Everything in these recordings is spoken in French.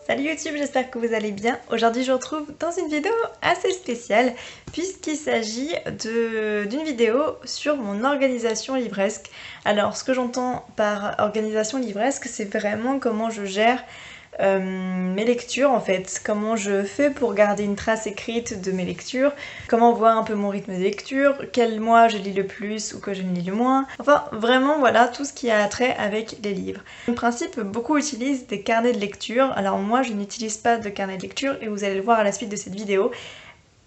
Salut YouTube, j'espère que vous allez bien. Aujourd'hui je vous retrouve dans une vidéo assez spéciale puisqu'il s'agit d'une vidéo sur mon organisation livresque. Alors ce que j'entends par organisation livresque, c'est vraiment comment je gère mes lectures en fait, comment je fais pour garder une trace écrite de mes lectures, comment voir un peu mon rythme de lecture, quel mois je lis le plus ou que je ne lis le moins, enfin vraiment voilà tout ce qui a trait avec les livres. En principe, beaucoup utilisent des carnets de lecture, alors moi je n'utilise pas de carnet de lecture et vous allez le voir à la suite de cette vidéo.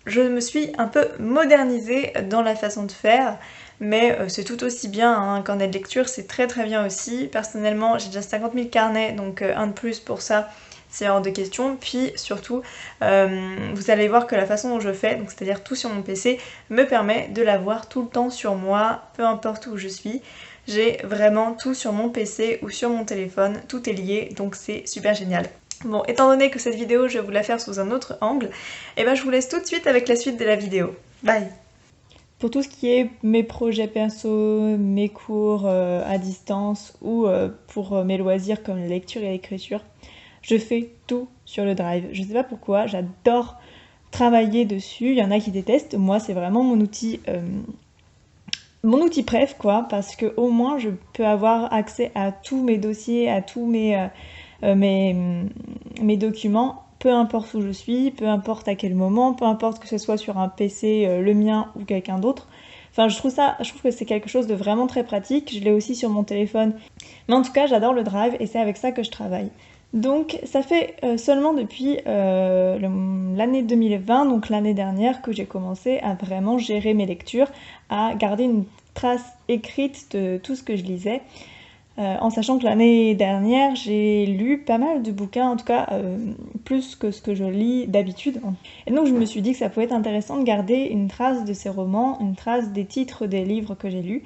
Je me suis un peu modernisée dans la façon de faire, mais c'est tout aussi bien, hein. Un carnet de lecture c'est très bien aussi. Personnellement j'ai déjà 50 000 carnets, donc un de plus pour ça c'est hors de question. Puis surtout vous allez voir que la façon dont je fais, donc c'est-à-dire tout sur mon PC, me permet de l'avoir tout le temps sur moi, peu importe où je suis. J'ai vraiment tout sur mon PC ou sur mon téléphone, tout est lié, donc c'est super génial. Bon, étant donné que cette vidéo, je vais vous la faire sous un autre angle, et ben je vous laisse tout de suite avec la suite de la vidéo. Bye! Pour tout ce qui est mes projets perso, mes cours à distance ou pour mes loisirs comme la lecture et l'écriture, je fais tout sur le Drive. Je sais pas pourquoi, j'adore travailler dessus. Il y en a qui détestent, moi c'est vraiment mon outil préf quoi, parce que au moins je peux avoir accès à tous mes dossiers, à tous mes documents, peu importe où je suis, peu importe à quel moment, peu importe que ce soit sur un PC, le mien ou quelqu'un d'autre. Enfin, je trouve que c'est quelque chose de vraiment très pratique. Je l'ai aussi sur mon téléphone. Mais en tout cas, j'adore le Drive et c'est avec ça que je travaille. Donc, ça fait seulement depuis l'année 2020, donc l'année dernière, que j'ai commencé à vraiment gérer mes lectures, à garder une trace écrite de tout ce que je lisais. En sachant que l'année dernière, j'ai lu pas mal de bouquins, en tout cas plus que ce que je lis d'habitude. Et donc je me suis dit que ça pouvait être intéressant de garder une trace de ces romans, une trace des titres des livres que j'ai lus.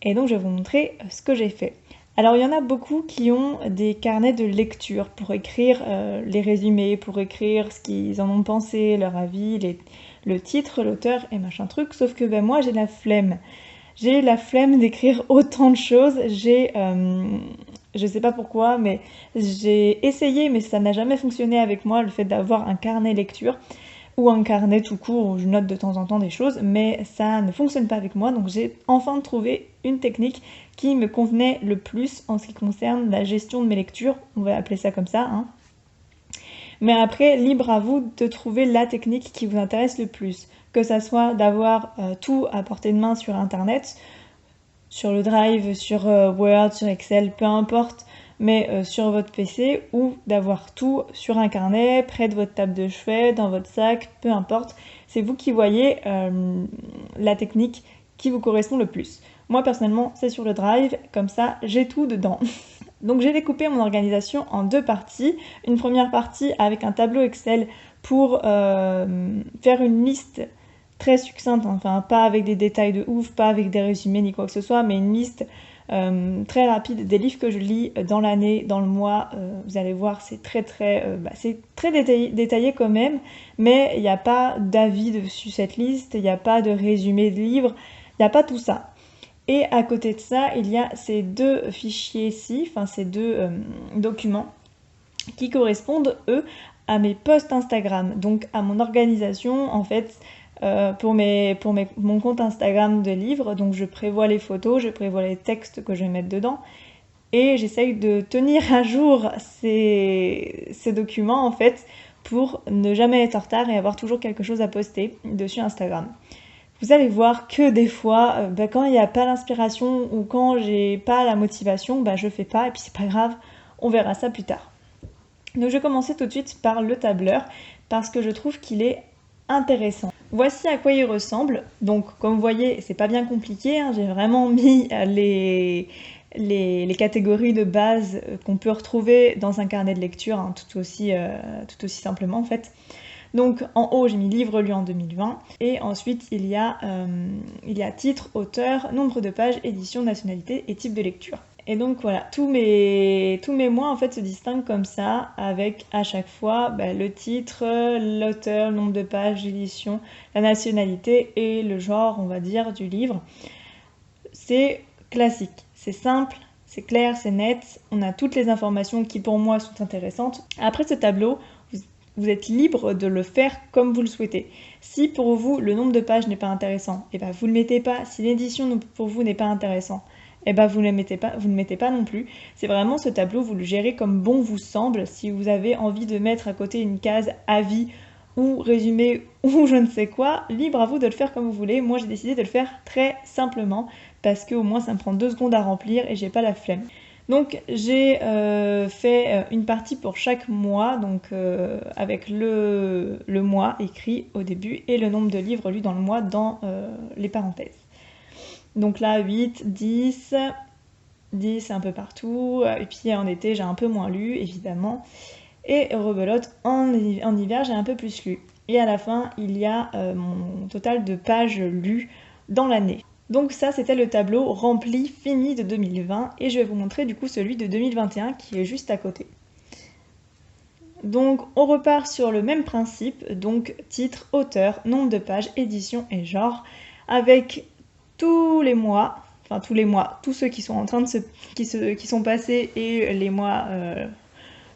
Et donc je vais vous montrer ce que j'ai fait. Alors il y en a beaucoup qui ont des carnets de lecture pour écrire les résumés, pour écrire ce qu'ils en ont pensé, leur avis, le titre, l'auteur et machin truc. Sauf que ben, moi j'ai la flemme. J'ai la flemme d'écrire autant de choses. Je sais pas pourquoi, mais j'ai essayé, mais ça n'a jamais fonctionné avec moi, le fait d'avoir un carnet lecture ou un carnet tout court où je note de temps en temps des choses, mais ça ne fonctionne pas avec moi. Donc j'ai enfin trouvé une technique qui me convenait le plus en ce qui concerne la gestion de mes lectures. On va appeler ça comme ça, hein. Mais après, libre à vous de trouver la technique qui vous intéresse le plus. Que ça soit d'avoir tout à portée de main sur internet, sur le Drive, sur Word, sur Excel, peu importe, mais sur votre PC, ou d'avoir tout sur un carnet, près de votre table de chevet, dans votre sac, peu importe. C'est vous qui voyez la technique qui vous correspond le plus. Moi personnellement, c'est sur le Drive, comme ça j'ai tout dedans. Donc j'ai découpé mon organisation en deux parties. Une première partie avec un tableau Excel pour faire une liste très succincte, enfin pas avec des détails de ouf, pas avec des résumés ni quoi que ce soit, mais une liste très rapide des livres que je lis dans l'année, dans le mois. Vous allez voir, c'est c'est très détaillé quand même, mais il n'y a pas d'avis dessus cette liste, il n'y a pas de résumé de livres, il n'y a pas tout ça. Et à côté de ça, il y a ces deux fichiers-ci, enfin ces deux documents qui correspondent, eux, à mes posts Instagram, donc à mon organisation en fait pour mon compte Instagram de livres. Donc je prévois les photos, je prévois les textes que je vais mettre dedans et j'essaye de tenir à jour ces documents en fait pour ne jamais être en retard et avoir toujours quelque chose à poster dessus Instagram. Vous allez voir que des fois, quand il n'y a pas l'inspiration ou quand j'ai pas la motivation, je fais pas et puis c'est pas grave, on verra ça plus tard. Donc je vais commencer tout de suite par le tableur parce que je trouve qu'il est intéressant. Voici à quoi il ressemble. Donc comme vous voyez, c'est pas bien compliqué, hein, j'ai vraiment mis les catégories de base qu'on peut retrouver dans un carnet de lecture, hein, tout aussi simplement en fait. Donc en haut j'ai mis livre lu en 2020 et ensuite il y a titre, auteur, nombre de pages, édition, nationalité et type de lecture. Et donc voilà, tous mes mois en fait se distinguent comme ça avec à chaque fois le titre, l'auteur, le nombre de pages, l'édition, la nationalité et le genre on va dire du livre. C'est classique, c'est simple, c'est clair, c'est net, on a toutes les informations qui pour moi sont intéressantes. Après ce tableau, vous êtes libre de le faire comme vous le souhaitez. Si pour vous le nombre de pages n'est pas intéressant, et ben vous ne le mettez pas. Si l'édition pour vous n'est pas intéressant, et ben vous ne le mettez pas non plus. C'est vraiment ce tableau, vous le gérez comme bon vous semble. Si vous avez envie de mettre à côté une case avis ou résumé ou je ne sais quoi, libre à vous de le faire comme vous voulez. Moi j'ai décidé de le faire très simplement parce qu'au moins ça me prend 2 secondes à remplir et j'ai pas la flemme. Donc j'ai fait une partie pour chaque mois, donc avec le mois écrit au début et le nombre de livres lus dans le mois dans les parenthèses. Donc là 8, 10 un peu partout, et puis en été j'ai un peu moins lu évidemment, et rebelote en hiver j'ai un peu plus lu. Et à la fin il y a mon total de pages lues dans l'année. Donc ça c'était le tableau rempli, fini de 2020 et je vais vous montrer du coup celui de 2021 qui est juste à côté. Donc on repart sur le même principe, donc titre, auteur, nombre de pages, édition et genre, avec tous les mois, enfin tous les mois, tous ceux qui sont en train de qui sont passés et les mois,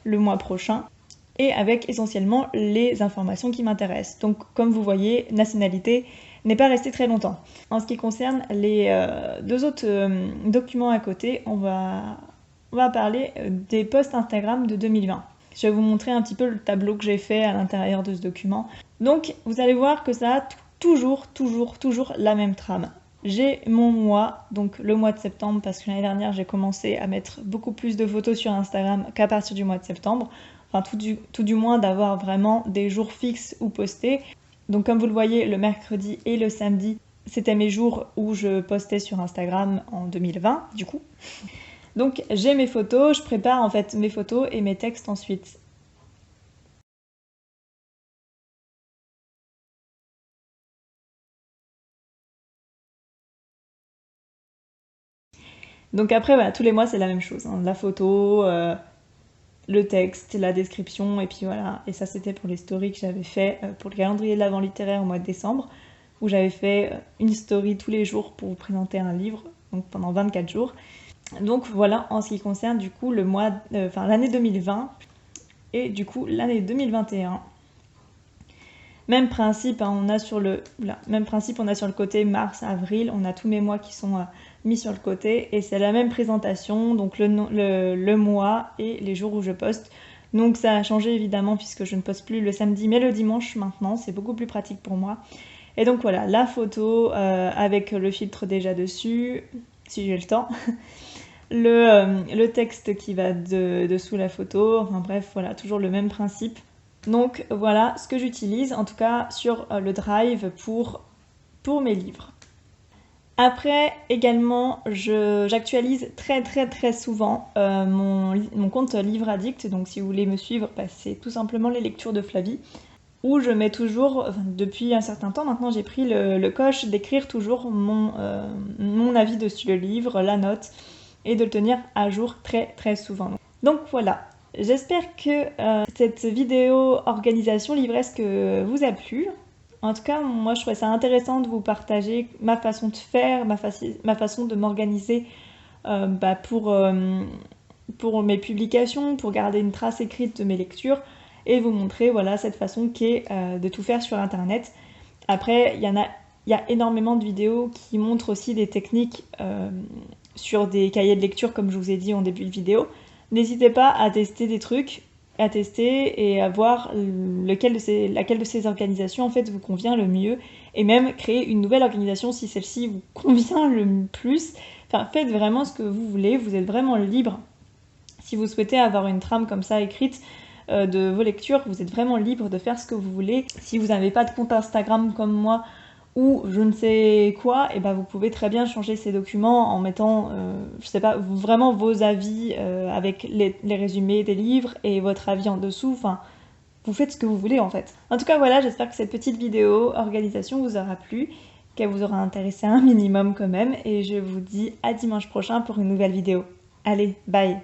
le mois prochain, et avec essentiellement les informations qui m'intéressent. Donc comme vous voyez, nationalité n'est pas resté très longtemps. En ce qui concerne les 2 autres documents à côté, on va parler des posts Instagram de 2020. Je vais vous montrer un petit peu le tableau que j'ai fait à l'intérieur de ce document. Donc vous allez voir que ça a toujours la même trame. J'ai mon mois, donc le mois de septembre, parce que l'année dernière j'ai commencé à mettre beaucoup plus de photos sur Instagram qu'à partir du mois de septembre. Enfin tout du moins d'avoir vraiment des jours fixes où poster. Donc comme vous le voyez, le mercredi et le samedi, c'était mes jours où je postais sur Instagram en 2020, du coup. Donc j'ai mes photos, je prépare en fait mes photos et mes textes ensuite. Donc après, voilà, tous les mois c'est la même chose, hein. La photo, le texte, la description, et puis voilà. Et ça c'était pour les stories que j'avais fait pour le calendrier de l'Avent littéraire au mois de décembre, où j'avais fait une story tous les jours pour vous présenter un livre, donc pendant 24 jours. Donc voilà en ce qui concerne du coup le mois, l'année 2020 et du coup l'année 2021. Même principe, hein, on a sur le côté mars, avril, on a tous mes mois qui sont mis sur le côté et c'est la même présentation, donc le mois et les jours où je poste. Donc ça a changé évidemment puisque je ne poste plus le samedi mais le dimanche maintenant, c'est beaucoup plus pratique pour moi. Et donc voilà, la photo avec le filtre déjà dessus, si j'ai le temps. Le texte qui va dessous la photo, enfin bref, voilà, toujours le même principe. Donc voilà ce que j'utilise, en tout cas sur le Drive pour mes livres. Après, également, j'actualise très souvent mon compte Livre Addict, donc si vous voulez me suivre, c'est tout simplement les lectures de Flavie, où je mets toujours, depuis un certain temps maintenant, j'ai pris le coche d'écrire toujours mon avis dessus le livre, la note, et de le tenir à jour très souvent. Donc voilà, j'espère que cette vidéo organisation livresque vous a plu. En tout cas, moi je trouvais ça intéressant de vous partager ma façon de faire, ma façon de m'organiser pour mes publications, pour garder une trace écrite de mes lectures et vous montrer voilà, cette façon qu'est de tout faire sur internet. Après, il y a énormément de vidéos qui montrent aussi des techniques sur des cahiers de lecture comme je vous ai dit en début de vidéo. N'hésitez pas à tester des trucs, à tester et à voir laquelle de ces organisations en fait vous convient le mieux et même créer une nouvelle organisation si celle-ci vous convient le plus. Enfin, faites vraiment ce que vous voulez, vous êtes vraiment libre. Si vous souhaitez avoir une trame comme ça écrite de vos lectures, vous êtes vraiment libre de faire ce que vous voulez. Si vous n'avez pas de compte Instagram comme moi, ou je ne sais quoi, et vous pouvez très bien changer ces documents en mettant, je sais pas, vraiment vos avis avec les résumés des livres et votre avis en dessous, enfin, vous faites ce que vous voulez en fait. En tout cas voilà, j'espère que cette petite vidéo organisation vous aura plu, qu'elle vous aura intéressé un minimum quand même, et je vous dis à dimanche prochain pour une nouvelle vidéo. Allez, bye!